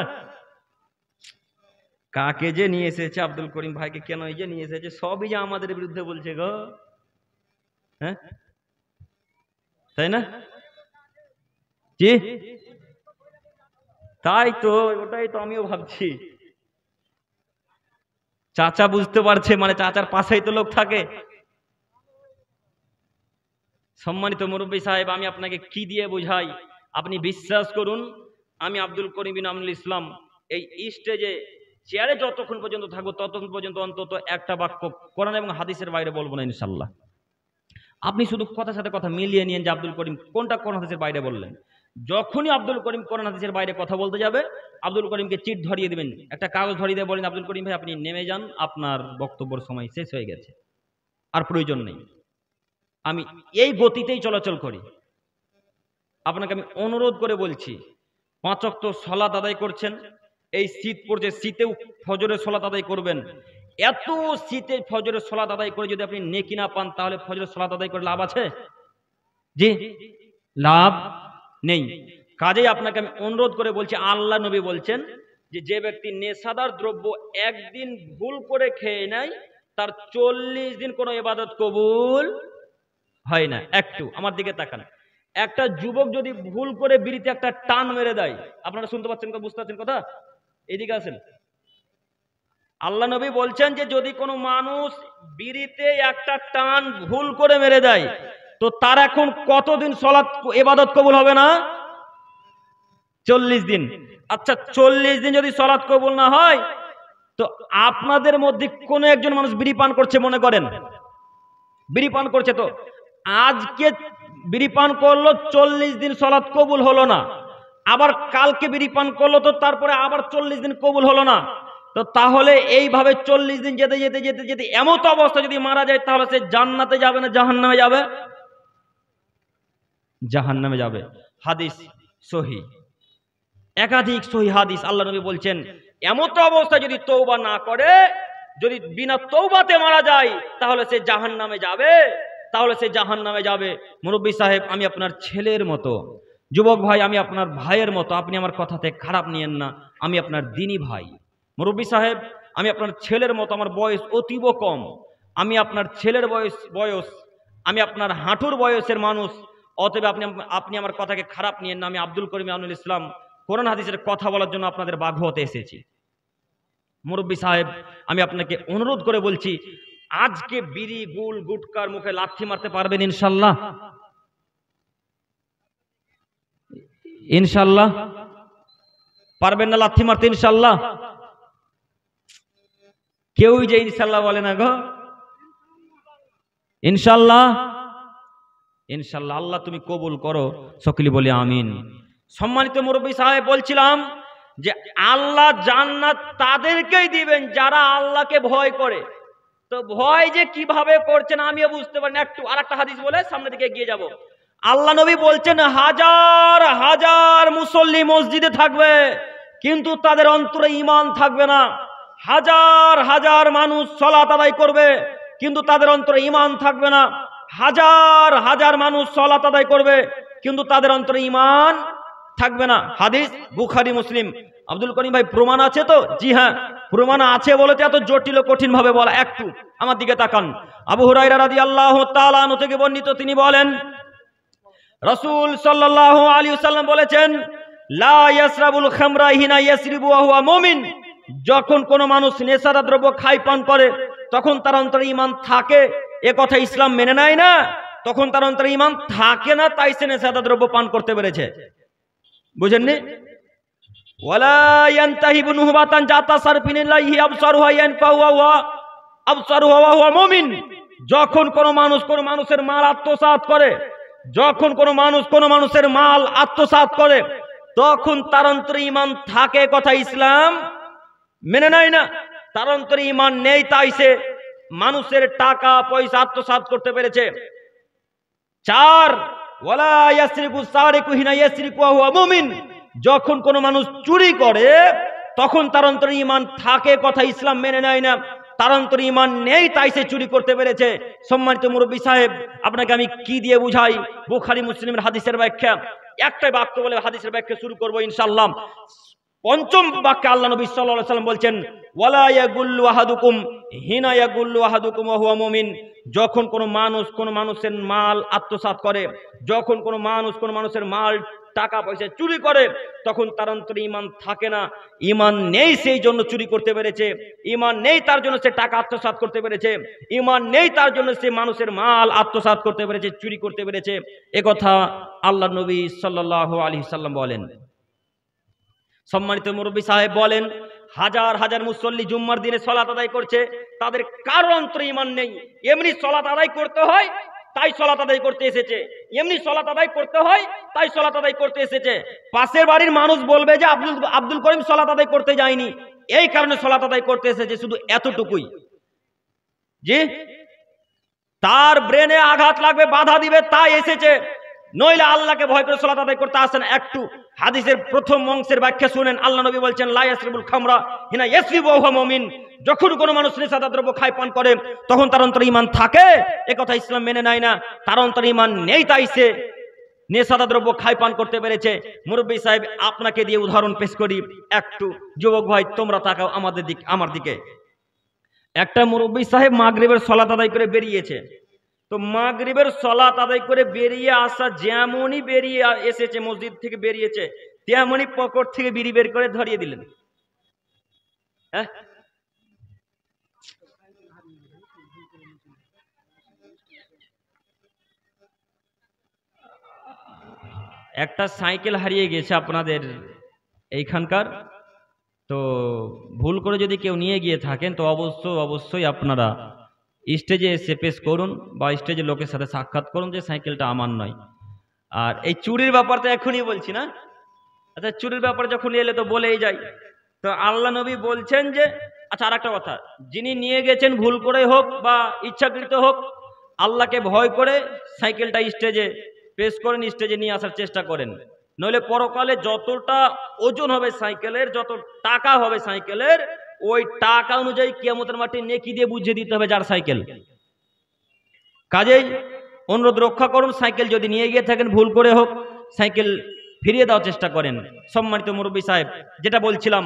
কাকে যে নিয়ে এসেছে আব্দুল করিম ভাইকে, কেন এই যে নিয়ে এসেছে, সবই যে আমাদের বিরুদ্ধে বলছে গো, হ্যাঁ তাই না? জি তাই তো, ওটাই তো আমিও ভাবছি। চাচা বুঝতে পারছে, মানে চাচার পাশেই তো লোক থাকে। সম্মানিত মুরব্বী সাহেব, আমি আপনাকে কি দিয়ে বোঝাই, আপনি বিশ্বাস করুন, আমি আব্দুল করিম বিন আমিনুল ইসলাম এই স্টেজে চেয়ারে যতক্ষণ পর্যন্ত থাকবো ততক্ষণ পর্যন্ত অন্তত একটা বাক্য কোরআন এবং হাদিসের বাইরে বলবো না ইনশাল্লাহ। আপনি শুধু কথার সাথে কথা মিলিয়ে নিন যে আব্দুল করিম কোনটা কোরআন হাদিসের বাইরে বললেন। যখনই আব্দুল করিম কোরআন হাদিসের বাইরে কথা বলতে যাবে, আব্দুল করিমকে চিট ধরিয়ে দিবেন, একটা কাগজ ধরিয়ে দিয়ে বলেন, আব্দুল করিম ভাই আপনি নেমে যান, আপনার বক্তব্যের সময় শেষ হয়ে গেছে, আর প্রয়োজন নেই। আমি এই গতিতেই চলাচল করি। আপনাকে আমি অনুরোধ করে বলছি, 5 ওয়াক্ত সালাত আদায় করছেন, এই শীত পড়ছে, শীতেও ফজরের সালাত আদায় করবেন। এত শীতে ফজরের সালাত আদায় করে যদি আপনি নেকি না পান, তাহলে ফজরের সালাত আদায় করে লাভ আছে? জি লাভ নেই। কাজেই আপনাকে আমি অনুরোধ করে বলছি, আল্লাহ নবী বলছেন যে ব্যক্তি নেশাদার দ্রব্য একদিন ভুল করে খেয়ে নেয়, তার 40 দিন কোনো ইবাদত কবুল হয় না। একটু আমার দিকে তাকান, একটা যুবক যদি ভুল করে বিড়িতে একটা টান মেরে দেয়, আপনারা শুনতে পাচ্ছেন, বুঝতে পারছেন কথা? এদিকে আসেন। আল্লাহ নবী বলছেন যে যদি কোনো মানুষ বিড়িতে একটা টান ভুল করে মেরে দেয়, তো তার এখন কতদিন সালাত ইবাদত কবুল হবে না? 40 দিন। আচ্ছা 40 দিন যদি সালাত কবুল না হয়, তো আপনাদের মধ্যে কোন একজন মানুষ বিড়ি পান করছে মনে করেন, বিড়ি পান করছে, তো আজকে বিড়ি পান করলো, 40 দিন সালাত কবুল হলো না, আবার কালকে বিড়ি পান করলো, তো তারপরে আবার 40 দিন কবুল হলো না, তো তাহলে এইভাবে 40 দিন যেতে যেতে যেতে যেতে এমত অবস্থা যদি মারা যায়, তাহলে সে জান্নাতে যাবে না জাহান্নামে যাবে? জাহান্নামে যাবে। হাদিস সহিহ, একাধিক সহিহ হাদিস। আল্লাহ নবী বলছেন এমত অবস্থা যদি তওবা না করে, যদি বিনা তওবাতে মারা যায়, তাহলে সে জাহান্নামে যাবে, তাহলে সে জাহান্নামে যাবে। মুরব্বী সাহেব, আমি আপনার ছেলের মতো, যুবক ভাই আমি আপনার ভাইয়ের মতো, আপনি আমার কথাতে খারাপ নিয়েন না, আমি আপনার দিনী ভাই। মুরব্বী সাহেব, আমি আপনার ছেলের মতো, আমার বয়স অতীব কম, আমি আপনার ছেলের বয়স আমি আপনার হাঁটুর বয়সের মানুষ, অতএব আপনি আমার কথাকে খারাপ নিয়েন না। আমি আব্দুল করিম আমিনুল ইসলাম কোরআন হাদিসের কথা বলার জন্য আপনাদের বাঘতে এসেছি। মুরব্বী সাহেব, আমি আপনাকে অনুরোধ করে বলছি, আজকে বিড়ি গুল গুটকার মুখে লাথি মারতে পারবেন ইনশাল্লাহ? ইনশাল্লাহ পারবেন না লাথি মারতে? ইনশাল্লাহ কেউই যে ইনশাল্লাহ বলে না গো। ইনশাল্লাহ, ইনশাল্লাহ। আল্লাহ তুমি কবুল করো, সকলে বলি আমিন। সম্মানিত মুরব্বী সাহেব, বলছিলাম যে আল্লাহ জান্নাত তাদেরকেই দিবেন যারা আল্লাহকে ভয় করে। তো ভয় যে কিভাবে করছেন আমিও বুঝতে পারি না। একটু আরেকটা হাদিস বলে সামনের দিকে এগিয়ে যাব। আল্লাহ নবী বলছেন হাজার হাজার মুসল্লি মসজিদে থাকবে, কিন্তু তাদের অন্তরে ঈমান থাকবে না। হাজার হাজার মানুষ সালাত আদায় করবে, কিন্তু তাদের অন্তরে ঈমান থাকবে না। হাজার হাজার মানুষ সালাত আদায় করবে, কিন্তু তাদের অন্তরে ঈমান থাকবে না। হাদিস বুখারী মুসলিম। আব্দুল করিম ভাই প্রমাণ আছে তো? জি হ্যাঁ, প্রমাণ আছে বলে তো এত জটিল ও কঠিন ভাবে বলা। একটু আমার দিকে তাকান। আবু হুরায়রা রাদিয়াল্লাহু তাআলা আনহু থেকে বর্ণিত, তিনি বলেন রাসূল সাল্লাল্লাহু আলাইহি ওয়াসাল্লাম বলেছেন, লা ইয়াসরাবুল খামরা হিনা ইয়াসরিবু ওয়া হুয়া মুমিন। যখন কোনো মানুষ নেশাদার দ্রব্য খায় পান করে, তখন তার অন্তরে ঈমান থাকে, এ কথা ইসলাম মেনে নেয় না। তখন তার অন্তরে ঈমান থাকে না, তাই সে নেশাদার দ্রব্য পান করতে পেরেছে। বুঝেননি? ওয়ালা ইয়ানতাহিবু নুহবাতান জাতা সারফিনিল্লাহি আবসারুহা ইয়ানফাউহা ওয়া আবসারুহা ওয়া হুয়া মুমিন। যখন কোনো মানুষ কোনো মানুষের মাল আত্মসাৎ করে, যখন কোনো মানুষ কোনো মানুষের মাল আত্মসাৎ করে, তখন তার অন্তরে ঈমান থাকে, কথা ইসলাম মেনে নেয় না। তার অন্তরে ঈমান নেই, তাই সে মানুষের টাকা পয়সা আত্মসাৎ করতে পেরেছে। 4 ওয়ালা ইয়াসরিকু সারিকু হিনা ইয়াসরিকু ওয়া হুয়া মুমিন, যখন কোনো মানুষ চুরি করে তখন তার অন্তরে ঈমান থাকে, কথা ইসলাম মেনে নেয় না, তার অন্তরে ঈমান নেই, তাই সে চুরি করতে পেরেছে। সম্মানিত মুরব্বী সাহেব, আপনাকে আমি কি দিয়ে বুঝাই? বুখারী মুসলিমের হাদিসের ব্যাখ্যা, একটাই বাক্য বলে হাদিসের ব্যাখ্যা শুরু করব ইনশাআল্লাহ। পঞ্চম বাক্যে আল্লাহ নবী সাল্লাল্লাহু আলাইহি ওয়াসাল্লাম বলছেন, ওয়ালা ইয়াগুল্লু আহাদুকুম হিনা ইয়াগুল্লু আহাদুকুম ওয়া হুয়া মুমিন, যখন কোনো মানুষ কোনো মানুষের মাল আত্মসাৎ করে, যখন কোনো মানুষ কোনো মানুষের মাল টাকা পয়সা চুরি করে, তখন তার অন্তরে ঈমান থাকে না, ঈমান নেই সেই জন্য চুরি করতে পেরেছে, ঈমান নেই তার জন্য সে টাকা আত্মসাৎ করতে পেরেছে, ঈমান নেই তার জন্য সে মানুষের মাল আত্মসাৎ করতে পেরেছে, চুরি করতে পেরেছে। একথা আল্লাহ নবী সাল্লাল্লাহু আলাইহি সাল্লাম বলেন। সম্মানিত মুরব্বী সাহেব বলেন, হাজার হাজার মুসল্লি জুম্মার দিনে সালাত আদায় করছে, তাদের কারো অন্তরে ঈমান নেই। এমনি সালাত আদায় করতে হয় তাই সালাত আদায় করতে এসেছে, এমনি সালাত আদায় করতে হয় তাই সালাত আদায় করতে এসেছে। পাশের বাড়ির মানুষ বলবে যে আব্দুল করিম সালাত আদায় করতে যায়নি, এই কারণে সালাত আদায় করতে এসেছে, শুধু এতটুকুই। জি, তার ব্রেনে আঘাত লাগবে, বাধা দিবে, তাই এসেছে, নইলে আল্লাহকে ভয় করে সালাত আদায় করতে আসেন। একটু হাদিসের প্রথম অংশের ব্যাখ্যা শুনেন। আল্লাহ নবী বলছেন, লা ইয়াসরিবুল খামরা হিনা ইয়াসরিবু ওয়া হুয়া মুমিন, যখন কোনো মানুষ নেশাদার দ্রব্য খায় পান করে তখন তার অন্তরে ঈমান থাকে, এ কথা ইসলাম মেনে নেয় না, তার অন্তরে ঈমান নেই, তাই সে নেশাদার দ্রব্য খায় পান করতে পেরেছে। মুরব্বী সাহেব, আপনাকে দিয়ে উদাহরণ পেশ করি একটু। যুবক ভাই, তোমরা তাকাও আমার দিকে। একটা মুরব্বী সাহেব মাগরিবের সালাত আদায় করে বেরিয়েছে, তো মাগরিবের সালাত আদায় করে বেরিয়ে আসা, যেমনই বেরিয়ে এসেছে, মসজিদ থেকে বেরিয়েছে, তেমনই পকেট থেকে বিড়ি বের করে ধরিয়ে দিলেন। হ্যাঁ, একটা সাইকেল হারিয়ে গেছে আপনাদের এইখানকার, তো ভুল করে যদি কেউ নিয়ে গিয়ে থাকেন তো অবশ্যই আপনারা স্টেজে এসে পেশ করুন বা স্টেজে লোকের সাথে সাক্ষাৎ করুন যে সাইকেলটা আমার নয়। আর এই চুরির ব্যাপারটা এখনই বলছি না, আচ্ছা চুরির ব্যাপার যখন এলে তো বলেই যাই। তো আল্লাহ নবী বলছেন যে, আচ্ছা আর একটা কথা, যিনি নিয়ে গেছেন ভুল করে হোক বা ইচ্ছাকৃত হোক, আল্লাহকে ভয় করে সাইকেলটা স্টেজে পেশ করেন, স্টেজে নিয়ে আসার চেষ্টা করেন, নইলে পরকালে যতটা ওজন হবে সাইকেলের, যত টাকা হবে সাইকেলের, ওই টাকা অনুযায়ী কিয়ামতের মাঠে নেকি দিয়ে বুঝিয়ে দিতে হবে যার সাইকেল। কাজেই অনুরোধ রক্ষা করুন, সাইকেল যদি নিয়ে গিয়ে থাকেন ভুল করে হোক, সাইকেল ফিরিয়ে দেওয়ার চেষ্টা করেন। সম্মানিত মুরব্বী সাহেব, যেটা বলছিলাম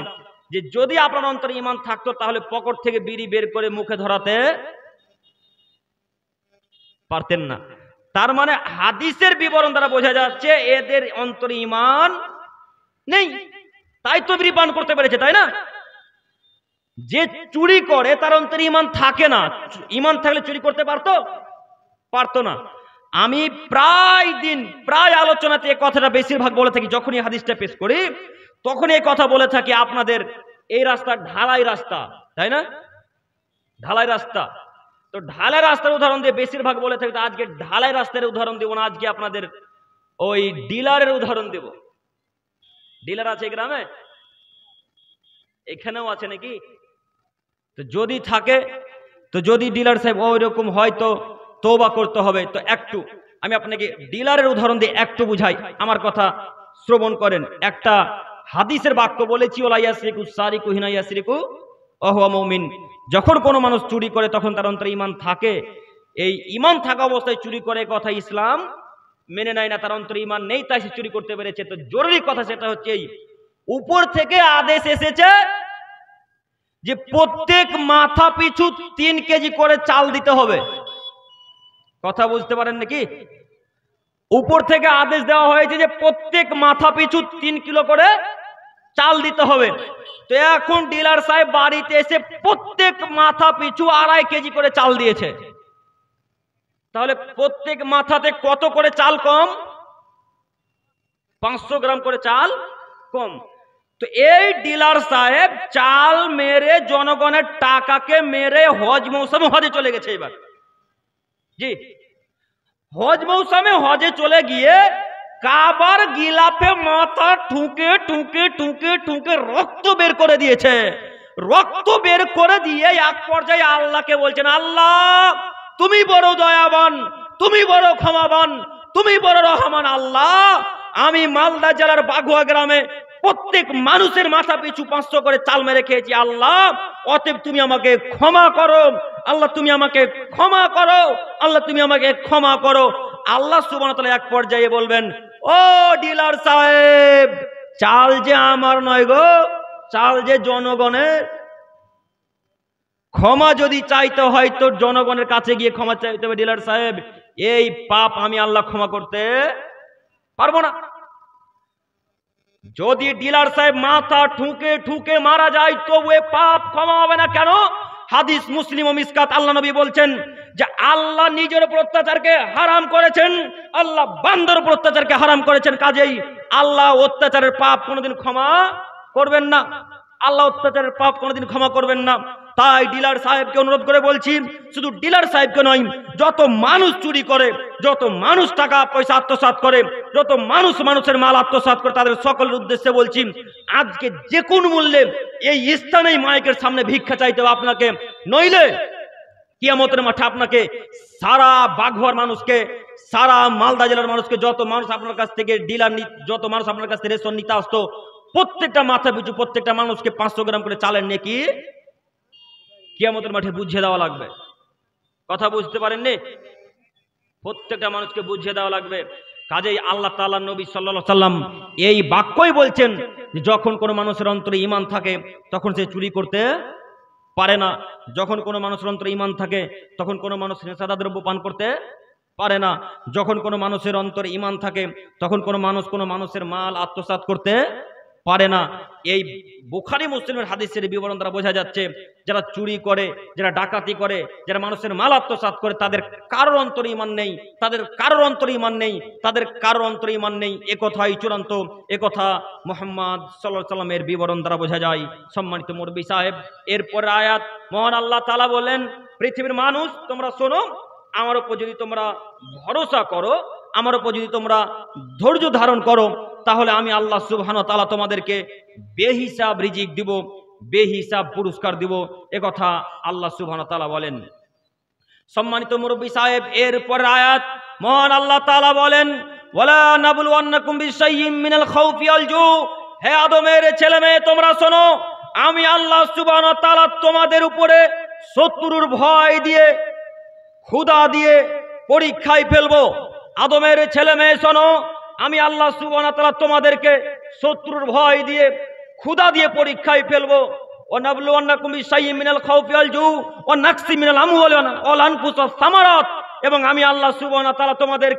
যে যদি আপনার অন্তরে ঈমান থাকতো তাহলে পকেট থেকে বিড়ি বের করে মুখে ধরাতে পারতেন না। তার মানে হাদিসের বিবরণ দ্বারা বোঝা যাচ্ছে এদের অন্তরে ঈমান নেই, তাই তো বিড়ি পান করতে পেরেছে, তাই না? যে চুরি করে তার অন্তরে ঈমান থাকে না, ঈমান থাকলে চুরি করতে পারতো না। আমি প্রায় আলোচনাতে এই কথাটা বেশিরভাগ বলে থাকি, যখনই হাদিসটা পেশ করি তখন এই কথা বলে থাকি। আপনাদের এই রাস্তা ঢালাই রাস্তা, তাই না? ঢালাই রাস্তা, তো ঢালাই রাস্তার উদাহরণ দিয়ে বেশিরভাগ বলে থাকি। আজকে ঢালাই রাস্তার উদাহরণ দেব না, আজকে আপনাদের ওই ডিলারের উদাহরণ দেব। ডিলার আছে গ্রামে, এখানেও আছে নাকি? তো যদি থাকে, তো যদি ডিলার সাহেব ওই রকম হয় তো তওবা করতে হবে। তো একটু আমি আপনাকে ডিলারের উদাহরণ দিয়ে একটু বুঝাই, আমার কথা শ্রবণ করেন। একটা হাদিসের বাক্য বলেছি, ওলা ইয়াসরিকু সারিকু হিনা ইয়াসরিকু ওয়া হুয়া মুমিন, যখন কোনো মানুষ চুরি করে তখন তার অন্তরে ঈমান থাকে। এই ঈমান থাকা অবস্থায় চুরি করে, কথা ইসলাম মেনে নেয় না, তার অন্তরে ঈমান নেই, তাই সে চুরি করতে পেরেছে। তো জরুরি কথা সেটা হচ্ছে এই, উপর থেকে আদেশ এসেছে যে প্রত্যেক মাথা পিছু 3 কেজি করে চাল দিতে হবে। কথা বুঝতে পারেন নাকি? উপর থেকে আদেশ দেওয়া হয়েছে যে প্রত্যেক মাথা পিছু 3 কিলো করে চাল দিতে হবে। তো এখন ডিলার সাহেব বাড়িতে এসে প্রত্যেক মাথা পিছু 2.5 কেজি করে চাল দিয়েছে, তাহলে প্রত্যেক মাথাতে কত করে চাল কম? 500 গ্রাম করে চাল কম। তো এই ডিলার সাহেব চাল মেরে, জনগণের টাকাকে মেরে হজ মৌসুমে হজে চলে গেছে। এবার জি, হজ মৌসুমে হজে চলে গিয়ে কাবার গিলাফে মাথা ঠুকে ঠুকে ঠুকে ঠুকে রক্ত বের করে দিয়েছে। রক্ত বের করে দিয়ে এক পর্যায়ে আল্লাহকে বলছেন, আল্লাহ তুমি বড় দয়াবান, তুমি বড় ক্ষমাবান, তুমি বড় রহমান আল্লাহ। আমি মালদা জেলার বাগুয়া গ্রামে প্রত্যেক মানুষের মাথা পিছু 500 করে চাল মেরে খেয়েছি আল্লাহ, অতএব তুমি আমাকে ক্ষমা করো আল্লাহ, তুমি আমাকে ক্ষমা করো আল্লাহ, তুমি আমাকে ক্ষমা করো। আল্লাহ সুবহানাহু ওয়া তাআলা এক পর্যায়ে বলবেন, ও ডিলার সাহেব, চাল যে আমার নয় গো, চাল যে জনগণের। ক্ষমা যদি চাইতে হয় তো জনগণের কাছে গিয়ে ক্ষমা চাইতে হবে ডিলার সাহেব, এই পাপ আমি আল্লাহ ক্ষমা করতে পারবো না। যদি ডিলার সাহেব মাথা ঠুকে ঠুকে মারা যায় তবু এ পাপ ক্ষমা হবে না। কেন? হাদিস মুসলিম ও মিসকাত, আল্লাহ নবী বলছেন যে আল্লাহ নিজের উপর অত্যাচারকে হারাম করেছেন, আল্লাহ বান্দার উপর অত্যাচারকে হারাম করেছেন, কাজেই আল্লাহ অত্যাচারের পাপ কোনোদিন ক্ষমা করবেন না, আল্লাহ অত্যাচারের পাপ কোনোদিন ক্ষমা করবেন না। তাই ডিলার সাহেবকে অনুরোধ করে বলছি, শুধু ডিলার সাহেবকে নয়, যত মানুষ চুরি করে, যত মানুষ টাকা পয়সা আত্মসাৎ করে, যত মানুষ মানুষের মাল আত্মসাৎ করে, তাদের সকলের উদ্দেশ্যে বলছি, আজকে যে কোন মূল্যে এই স্থানেই মাইকের সামনে ভিক্ষা চাইতে হবে আপনাকে, নইলে কিয়ামতের মাঠে আপনাকে সারা বাঘুয়ার মানুষকে, সারা মালদা জেলার মানুষকে, যত মানুষ আপনার কাছ থেকে ডিলার, যত মানুষ আপনার কাছ থেকে রেশন নিতে আসতো, প্রত্যেকটা মাথা পিছু প্রত্যেকটা মানুষকে 500 গ্রাম করে চালের নেকি কিয়ামতের মাঠে বুঝিয়ে দেওয়া লাগবে। কথা বুঝতে পারেননি? প্রত্যেকটা মানুষকে বুঝিয়ে দেওয়া লাগবে। কাজেই আল্লাহ তাআলা নবী সাল্লাল্লাহু আলাইহি সাল্লাম এই বাক্যই বলছেন, যখন কোনো মানুষের অন্তরে ঈমান থাকে তখন সে চুরি করতে পারে না, যখন কোনো মানুষের অন্তরে ঈমান থাকে তখন কোনো মানুষ নেশাদার দ্রব্য পান করতে পারে না, যখন কোনো মানুষের অন্তরে ঈমান থাকে তখন কোনো মানুষের মাল আত্মসাৎ করতে পারে না। এই বুখারী মুসলিমের হাদিসের বিবরণ দ্বারা বোঝা যাচ্ছে, যারা চুরি করে, যারা ডাকাতি করে, যারা মানুষের মাল আত্মসাৎ করে, তাদের কারোর অন্তরে ঈমান নেই, তাদের কারোর অন্তরে ঈমান নেই, তাদের কারোর অন্তরে ঈমান নেই, একথাই চূড়ান্ত। একথা মুহাম্মদ সাল্লাল্লাহু আলাইহি সাল্লামের বিবরণ দ্বারা বোঝা যায়। সম্মানিত মুরব্বি সাহেব, এরপর আয়াত মহান আল্লাহ তাআলা বলেন, পৃথিবীর মানুষ তোমরা শোনো, আমার উপর যদি তোমরা ভরসা করো, আমার উপর যদি তোমরা ধৈর্য ধারণ করো, তাহলে আমি আল্লাহ সুবহানাহু ওয়া তাআলা তোমাদেরকে বেহিসাব রিজিক দিব, বেহিসাব পুরস্কার দিব। একথা আল্লাহ সুবহানাহু ওয়া তাআলা বলেন। সম্মানিত মুরব্বি সাহেব, এরপর আয়াত মহান আল্লাহ তাআলা বলেন, ওয়ালা নাবলুওয়ান্নাকুম বিশাইয়্যিম মিনাল খাউফি ওয়াল জু। হে আদমের ছেলে মেয়ে, তোমরা শোনো, আমি আল্লাহ সুবহানাহু ওয়া তাআলা তোমাদের উপরে শত্রুর ভয় দিয়ে, ক্ষুধা দিয়ে পরীক্ষায় ফেলবো। আদমের ছেলে মেয়ে শোনো, আমি আল্লাহ সুবহানাহু ওয়া তাআলা তোমাদেরকে শত্রুর ভয় দিয়ে, ক্ষুধা দিয়ে পরীক্ষায় ফেলবো। ওয়া নাবলুওয়ান্নাকুম বিশাইয়্যিম মিনাল খাউফি ওয়াল জু ওয়া নাকসি মিনাল আমওয়ালি ওয়াল আনফুসি ওয়াস সামারাত। এবং আমি আল্লাহ সুবহানাহু ওয়া তাআলা তোমাদের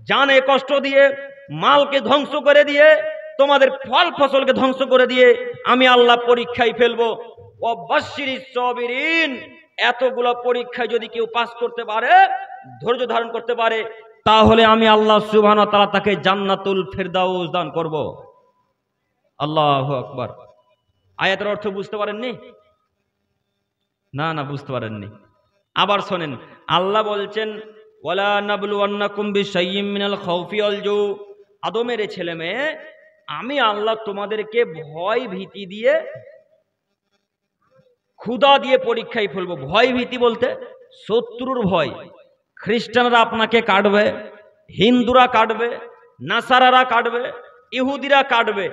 জানে কষ্ট দিয়ে, মালকে ধ্বংস করে দিয়ে, তোমাদের ফল ফসলকে ধ্বংস করে দিয়ে আমি আল্লাহ পরীক্ষায় ফেলবো। ওয়া বাশশিরিস সাবিরিন। এতগুলো পরীক্ষায় যদি কেউ পাস করতে পারে, ধৈর্য ধারণ করতে পারে, তাহলে আমি আল্লাহ সুবহানাহু ওয়া তাআলা তাকে জান্নাতুল ফেরদাউস দান করব। আল্লাহু আকবার। আয়াতের অর্থ বুঝতে পারেননি? না বুঝতে পারেননি। আবার শোনেন, আল্লাহ বলছেন, ওয়ালা নাবলুওয়ান্নাকুম বিশাইয়্যিম মিনাল খাউফি ওয়াল জু। আদমের ছেলে মেয়ে, আমি আল্লাহ তোমাদেরকে ভয় ভীতি দিয়ে, ক্ষুধা দিয়ে পরীক্ষায় ফেলবো। ভয় ভীতি বলতে শত্রুর ভয়। খ্রিস্টানরা আপনাকে কাটবে, হিন্দুরা কাটবে, নাসারারা কাটবে, ইহুদিরা কাটবে,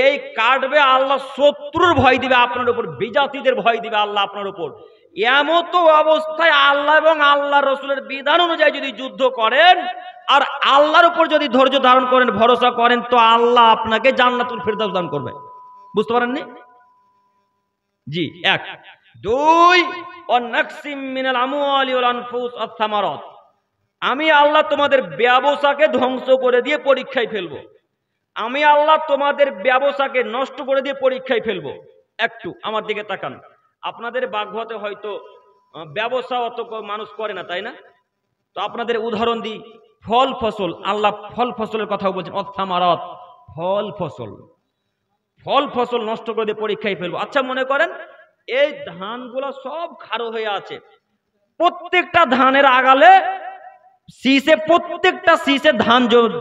এই কাটবে, আল্লাহ শত্রুর ভয় দিবে আপনার উপর, বিজাতিদের ভয় দিবে আল্লাহ আপনার উপর। এমতো অবস্থায় আল্লাহ এবং আল্লাহ রসুলের বিধান অনুযায়ী যদি যুদ্ধ করেন আর আল্লাহর উপর যদি ধৈর্য ধারণ করেন, ভরসা করেন, তো আল্লাহ আপনাকে জান্নাতুল ফেরদাউস দান করবে। বুঝতে পারেননি? জি। 1 2 ওয়া নাকসিম মিনাল আমওয়ালি ওয়াল আনফুস ওয়াস সামারাত। আমি আল্লাহ তোমাদের ব্যবসাকে ধ্বংস করে দিয়ে পরীক্ষায় ফেলবো। আমি আল্লাহ তোমাদের ব্যবসাকে নষ্ট করে দিয়ে পরীক্ষায় ফেলবো। একটু আমার দিকে তাকান। আপনাদের বাগভাতে হয়তো ব্যবসা অত মানুষ করে না, তাই না? তো আপনাদের উদাহরণ দিই, ফল ফসল, আল্লাহ ফল ফসলের কথাও বলছেন, অসামারাত, ফল ফসল, ফল ফসল নষ্ট করে দিয়ে পরীক্ষায় ফেলবো। আচ্ছা, মনে করেন এই ধানগুলো সব খাড়ো হয়ে আছে, প্রত্যেকটা ধানের আগালে শীষে, প্রত্যেকটা শীষে ধান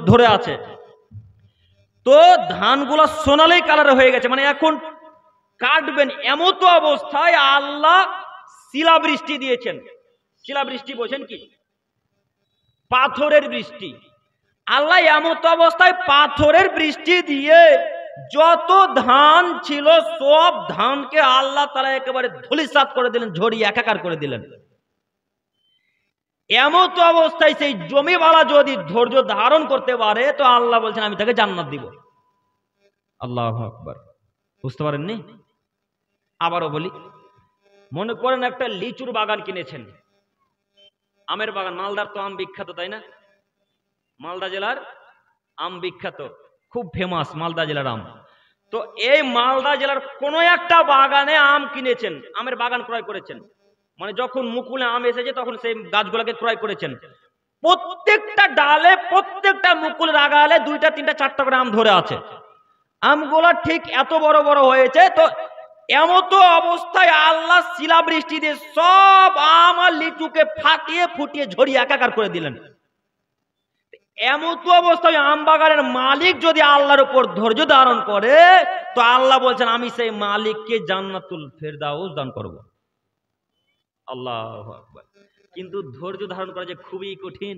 ধরে আছে, তো ধানগুলা সোনালি কালার হয়ে গেছে, মানে এখন কাটবেন, এমতো অবস্থায় আল্লাহ শিলাবৃষ্টি দিয়েছেন। শিলাবৃষ্টি বোঝেন কি? পাথরের বৃষ্টি। আল্লাহ এমত অবস্থায় পাথরের বৃষ্টি দিয়ে যত ধান ছিল সব ধানকে আল্লাহ তাআলা একেবারে ধূলিসাৎ করে দিলেন, ঝরিয়ে একাকার করে দিলেন। এমত অবস্থায় সেই জমিওয়ালা যদি ধৈর্য ধারণ করতে পারে তো আল্লাহ বলছেন আমি তাকে জান্নাত দিব। আল্লাহু আকবার। বুঝতে পারেননি? আবারও বলি, মনে করেন একটা লিচুর বাগান কিনেছেন, আমের বাগান। মালদার তো আম বিখ্যাত, তাই না? মালদা জেলার আম বিখ্যাত, খুব ফেমাস মালদা জেলার আম। তো এই মালদা জেলার কোন একটা বাগানে আম কিনেছেন, আমের বাগান ক্রয় করেছেন, মানে যখন মুকুলে আম এসেছে তখন সেই গাছগুলোকে ক্রয় করেছেন। প্রত্যেকটা ডালে প্রত্যেকটা মুকুলের আগালে 2টা 3টা 4টা করে আম ধরে আছে। আমগুলো ঠিক এত বড় বড় হয়েছে। তো এমত অবস্থায় আল্লাহ শিলাবৃষ্টি দিয়ে সব আম আর লিচুকে ফাটিয়ে ফুটিয়ে ঝরিয়ে একাকার করে দিলেন। এমত অবস্থায় আম বাগানের মালিক যদি আল্লাহর উপর ধৈর্য ধারণ করে তো আল্লাহ বলছেন আমি সেই মালিককে জান্নাতুল ফেরদাউস দান করব। আল্লাহু আকবার। কিন্তু ধৈর্য ধারণ করা যে খুবই কঠিন।